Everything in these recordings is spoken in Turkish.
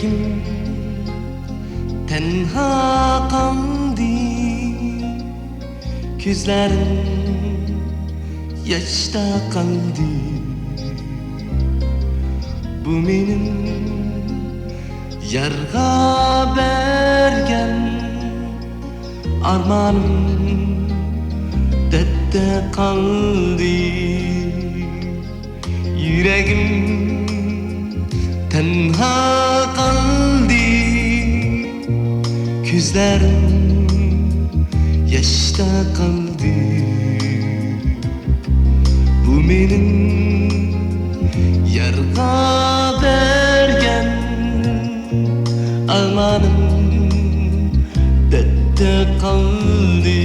Yüreğim tenha kaldı, gözlerim yaşta kaldı. Bu benim yarga bergen armanım dette kaldı. Yüreğim tenha kaldı, gözlerim yaşta kaldı. Bu benim yarga bergen armanım dette kaldı.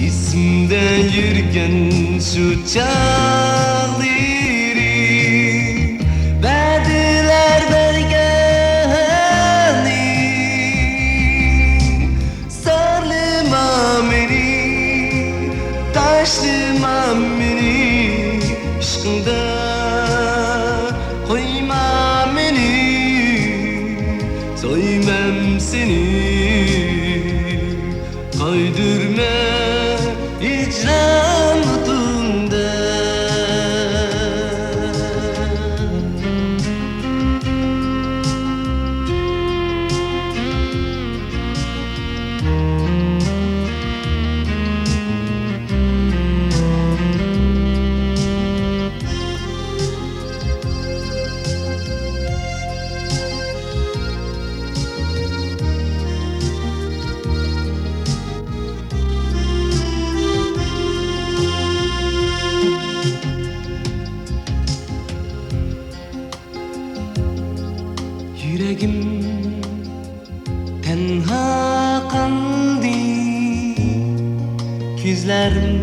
İsimde yürgen şu çağları verdiler bergeni. Sarlıma beni, taşlıma beni, aşkında koyma beni. Soymam seni, kaydırma icran mutunda. Yüreğim tenha kaldı, gözlerim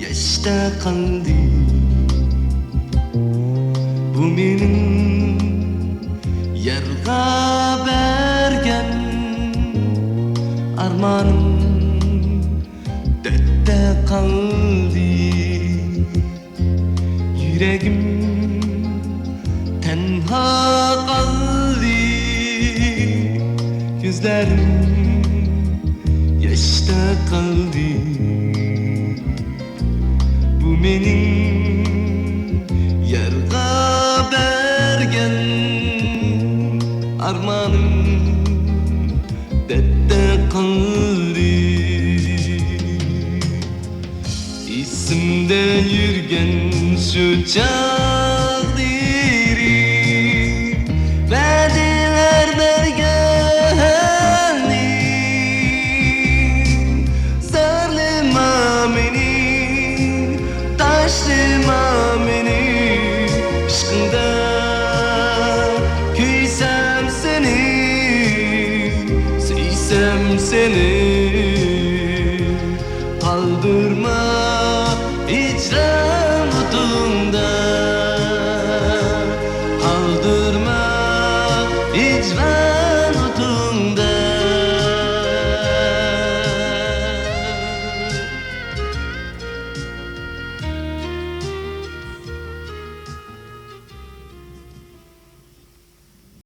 yaşta kaldı. Bu benim yarga bergen armanım dette kaldı. Yüreğim tenha kaldı, gözlerim yaşta kaldı. Bu benim yarga bergen armanım dette kaldı. İsimde yürgen şu çağları verdiler bergeni. Sarlıma beni, taşlıma beni, aşkında köysem seni, seysem seni, kaldırma icra